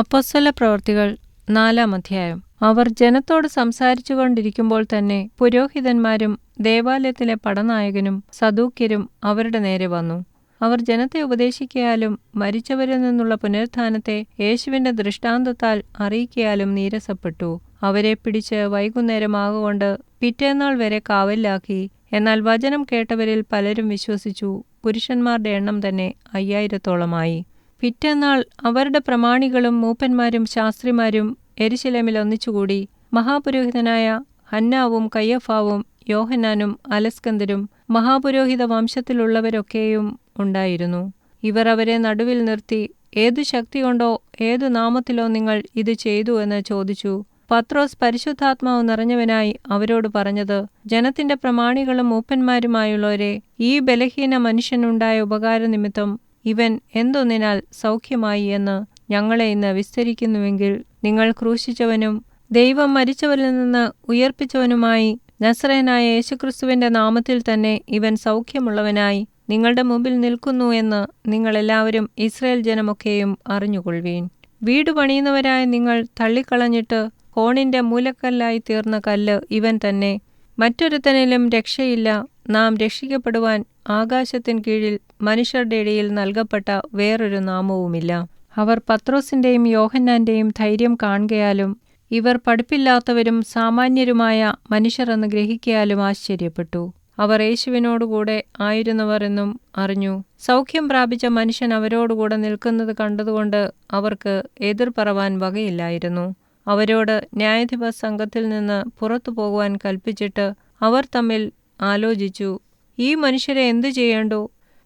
അപ്പൊസ്തലപ്രവൃത്തികൾ 4-ാം അധ്യായം. അവർ ജനത്തോട് സംസാരിച്ചുകൊണ്ടിരിക്കുമ്പോൾ തന്നെ പുരോഹിതന്മാരും ദേവാലയത്തിലെ പടനായകനും സദൂക്യരും അവരുടെ നേരെ വന്നു. അവർ ജനത്തെ ഉപദേശിക്കയാലും മരിച്ചവരിൽ നിന്നുള്ള പുനരുത്ഥാനത്തെ യേശുവിന്റെ ദൃഷ്ടാന്തത്താൽ അറിയിക്കയാലും നീരസപ്പെട്ടു. അവരെ പിടിച്ച് വൈകുന്നേരമാകൊണ്ട് പിറ്റേന്നാൾ വരെ കാവലിലാക്കി. എന്നാൽ വചനം കേട്ടവരിൽ പലരും വിശ്വസിച്ചു. പുരുഷന്മാരുടെ എണ്ണം തന്നെ 5000-ഓളമായി. പിറ്റേന്നാൾ അവരുടെ പ്രമാണികളും മൂപ്പന്മാരും ശാസ്ത്രിമാരും യെരുശലേമിൽ ഒന്നിച്ചുകൂടി. മഹാപുരോഹിതനായ ഹന്നാവും കയ്യഫാവും യോഹന്നാനും അലസ്കന്ദരും മഹാപുരോഹിത വംശത്തിലുള്ളവരൊക്കെയും ഉണ്ടായിരുന്നു. ഇവർ അവരെ നടുവിൽ നിർത്തി, ഏതു ശക്തികൊണ്ടോ ഏതു നാമത്തിലോ നിങ്ങൾ ഇത് ചെയ്തു എന്ന് ചോദിച്ചു. പത്രോസ് പരിശുദ്ധാത്മാവ് നിറഞ്ഞവനായി അവരോട് പറഞ്ഞത്, ജനത്തിന്റെ പ്രമാണികളും മൂപ്പന്മാരുമായുള്ളവരെ, ഈ ബലഹീന മനുഷ്യനുണ്ടായ ഉപകാരനിമിത്തം ഇവൻ എന്തൊന്നിനാൽ സൗഖ്യമായി എന്ന് ഞങ്ങളെ ഇന്ന് വിസ്തരിക്കുന്നുവെങ്കിൽ, നിങ്ങൾ ക്രൂശിച്ചവനും ദൈവം മരിച്ചവരിൽ നിന്ന് ഉയർപ്പിച്ചവനുമായി നസറേയനായ യേശുക്രിസ്തുവിന്റെ നാമത്തിൽ തന്നെ ഇവൻ സൗഖ്യമുള്ളവനായി നിങ്ങളുടെ മുമ്പിൽ നിൽക്കുന്നു എന്ന് നിങ്ങളെല്ലാവരും ഇസ്രായേൽ ജനമൊക്കെയും അറിഞ്ഞുകൊള്ളുവീൻ. വീടു പണിയുന്നവരായ നിങ്ങൾ തള്ളിക്കളഞ്ഞിട്ട് കോണിന്റെ മൂലക്കല്ലായി തീർന്ന കല്ല് ഇവൻ തന്നെ. മറ്റൊരുത്തനിലും രക്ഷയില്ല. നാം രക്ഷിക്കപ്പെടുവാൻ ആകാശത്തിൻ കീഴിൽ മനുഷ്യരുടെ ഇടയിൽ നൽകപ്പെട്ട വേറൊരു നാമവുമില്ല. അവർ പത്രോസിന്റെയും യോഹന്നാന്റെയും ധൈര്യം കാണുകയാലും ഇവർ പഠിപ്പില്ലാത്തവരും സാമാന്യരുമായ മനുഷ്യർ എന്ന് ഗ്രഹിക്കയാലും ആശ്ചര്യപ്പെട്ടു. അവർ യേശുവിനോടുകൂടെ ആയിരുന്നവർ എന്നും അറിഞ്ഞു. സൗഖ്യം പ്രാപിച്ച മനുഷ്യൻ അവരോടുകൂടെ നിൽക്കുന്നത് കണ്ടതുകൊണ്ട് അവർക്ക് എതിർ പറവാൻ വകയില്ലായിരുന്നു. അവരോട് ന്യായാധിപ സംഘത്തിൽ നിന്ന് പുറത്തു പോകുവാൻ കൽപ്പിച്ചിട്ട് അവർ തമ്മിൽ ആലോചിച്ചു, ഈ മനുഷ്യരെ എന്തു ചെയ്യേണ്ടു?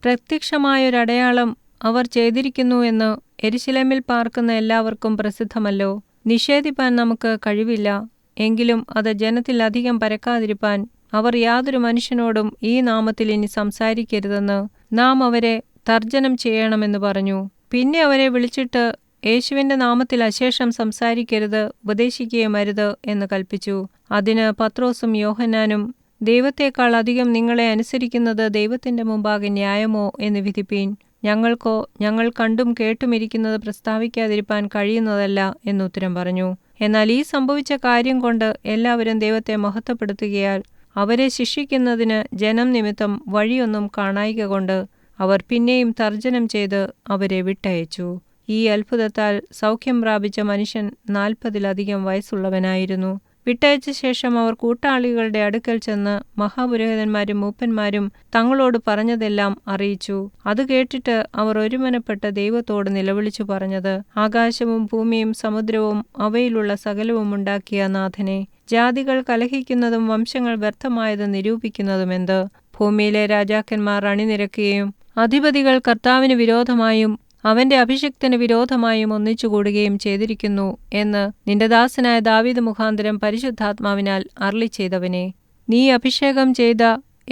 പ്രത്യക്ഷമായൊരടയാളം അവർ ചെയ്തിരിക്കുന്നു എന്ന് യെരുശലേമിൽ പാർക്കുന്ന എല്ലാവർക്കും പ്രസിദ്ധമല്ലോ. നിഷേധിപ്പാൻ നമുക്ക് കഴിവില്ല. എങ്കിലും അത് ജനത്തിൽ അധികം പരക്കാതിരിപ്പാൻ അവർ യാതൊരു മനുഷ്യനോടും ഈ നാമത്തിൽ ഇനി സംസാരിക്കരുതെന്ന് നാം അവരെ തർജ്ജനം ചെയ്യണമെന്ന് പറഞ്ഞു. പിന്നെ അവരെ വിളിച്ചിട്ട് യേശുവിന്റെ നാമത്തിൽ അശേഷം സംസാരിക്കരുത്, ഉപദേശിക്കുകയും അരുത് എന്ന് കൽപ്പിച്ചു. അതിന് പത്രോസും യോഹന്നാനും, ദൈവത്തെക്കാൾ അധികം നിങ്ങളെ അനുസരിക്കുന്നത് ദൈവത്തിന്റെ മുമ്പാകെ ന്യായമോ എന്ന് വിധിപ്പീൻ. ഞങ്ങൾക്കോ ഞങ്ങൾ കണ്ടും കേട്ടുമിരിക്കുന്നത് പ്രസ്താവിക്കാതിരിപ്പാൻ കഴിയുന്നതല്ല എന്നുത്തരം പറഞ്ഞു. എന്നാൽ ഈ സംഭവിച്ച കാര്യം കൊണ്ട് എല്ലാവരും ദൈവത്തെ മഹത്വപ്പെടുത്തുകയാൽ അവരെ ശിക്ഷിക്കുന്നതിന് ജനം നിമിത്തം വഴിയൊന്നും കാണായ്ക കൊണ്ട് അവർ പിന്നെയും തർജ്ജനം ചെയ്ത് അവരെ വിട്ടയച്ചു. ഈ അത്ഭുതത്താൽ സൗഖ്യം പ്രാപിച്ച മനുഷ്യൻ 40-ലധികം വയസ്സുള്ളവനായിരുന്നു. വിട്ടയച്ച ശേഷം അവർ കൂട്ടാളികളുടെ അടുക്കൽ ചെന്ന് മഹാപുരോഹിതന്മാരും മൂപ്പന്മാരും തങ്ങളോട് പറഞ്ഞതെല്ലാം അറിയിച്ചു. അത് കേട്ടിട്ട് അവർ ഒരുമനപ്പെട്ട് ദൈവത്തോട് നിലവിളിച്ചു പറഞ്ഞത്, ആകാശവും ഭൂമിയും സമുദ്രവും അവയിലുള്ള സകലവും ഉണ്ടാക്കിയ നാഥനെ, ജാതികൾ കലഹിക്കുന്നതും വംശങ്ങൾ വ്യർത്ഥമായത് നിരൂപിക്കുന്നതും എന്ത്? ഭൂമിയിലെ രാജാക്കന്മാർ അണിനിരക്കുകയും അധിപതികൾ കർത്താവിന് വിരോധമായും അവന്റെ അഭിഷിക്തന് വിരോധമായും ഒന്നിച്ചുകൂടുകയും ചെയ്തിരിക്കുന്നു എന്ന് നിന്റെ ദാസനായ ദാവീദ് മുഖാന്തരം പരിശുദ്ധാത്മാവിനാൽ അരുളിച്ചെയ്തവനെ, നീ അഭിഷേകം ചെയ്ത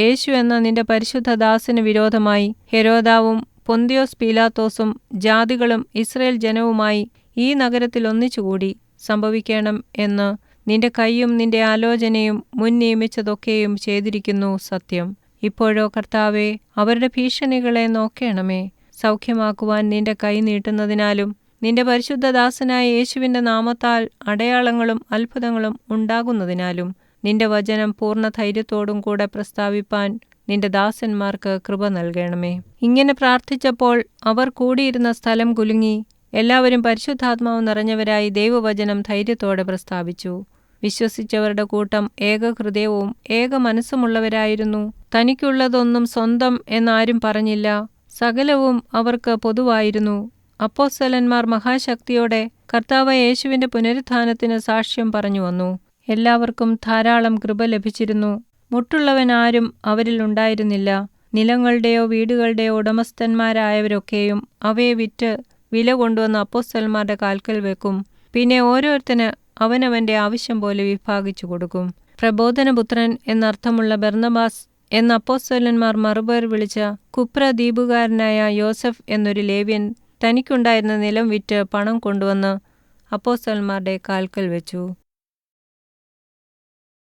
യേശു എന്ന നിന്റെ പരിശുദ്ധ ദാസന് വിരോധമായി ഹെരോദാവും പൊന്തിയോസ് പീലാത്തോസും ജാതികളും ഇസ്രായേൽ ജനവുമായി ഈ നഗരത്തിൽ ഒന്നിച്ചുകൂടി സംഭവിക്കണം എന്ന് നിന്റെ കൈയും നിന്റെ ആലോചനയും മുൻ നിയമിച്ചതൊക്കെയും ചെയ്തിരിക്കുന്നു സത്യം. ഇപ്പോഴോ കർത്താവേ, അവരുടെ ഭീഷണികളെ നോക്കേണമേ. സൗഖ്യമാക്കുവാൻ നിന്റെ കൈ നീട്ടുന്നതിനാലും നിന്റെ പരിശുദ്ധദാസനായ യേശുവിന്റെ നാമത്താൽ അടയാളങ്ങളും അത്ഭുതങ്ങളും ഉണ്ടാകുന്നതിനാലും നിന്റെ വചനം പൂർണ്ണ ധൈര്യത്തോടും കൂടെ പ്രസ്താവിപ്പാൻ നിന്റെ ദാസന്മാർക്ക് കൃപ നൽകണമേ. ഇങ്ങനെ പ്രാർത്ഥിച്ചപ്പോൾ അവർ കൂടിയിരുന്ന സ്ഥലം കുലുങ്ങി. എല്ലാവരും പരിശുദ്ധാത്മാവ് നിറഞ്ഞവരായി ദൈവവചനം ധൈര്യത്തോടെ പ്രസ്താവിച്ചു. വിശ്വസിച്ചവരുടെ കൂട്ടം ഏകഹൃദയവും ഏക മനസ്സുമുള്ളവരായിരുന്നു. തനിക്കുള്ളതൊന്നും സ്വന്തം എന്നാരും പറഞ്ഞില്ല. സകലവും അവർക്ക് പൊതുവായിരുന്നു. അപ്പോസ്തലന്മാർ മഹാശക്തിയോടെ കർത്താവായ യേശുവിന്റെ പുനരുത്ഥാനത്തിന് സാക്ഷ്യം പറഞ്ഞു വന്നു. എല്ലാവർക്കും ധാരാളം കൃപ ലഭിച്ചിരുന്നു. മുട്ടുള്ളവൻ ആരും അവരിൽ ഉണ്ടായിരുന്നില്ല. നിലങ്ങളുടെയോ വീടുകളുടെയോ ഉടമസ്ഥന്മാരായവരൊക്കെയും അവയെ വിറ്റ് വില കൊണ്ടുവന്ന് അപ്പോസ്തലന്മാരുടെ കാൽക്കൽ വെക്കും. പിന്നെ ഓരോരുത്തന് അവനവന്റെ ആവശ്യം പോലെ വിഭാഗിച്ചു കൊടുക്കും. പ്രബോധനപുത്രൻ എന്നർത്ഥമുള്ള ബർന്നബാസ് എന്ന അപ്പോസ്തലന്മാർ മറുപേർ വിളിച്ച കുപ്ര ദ്വീപുകാരനായ യോസഫ് എന്നൊരു ലേവ്യൻ തനിക്കുണ്ടായിരുന്ന നിലം വിറ്റ് പണം കൊണ്ടുവന്ന് അപ്പോസ്തലന്മാരുടെ കാൽക്കൽ വെച്ചു.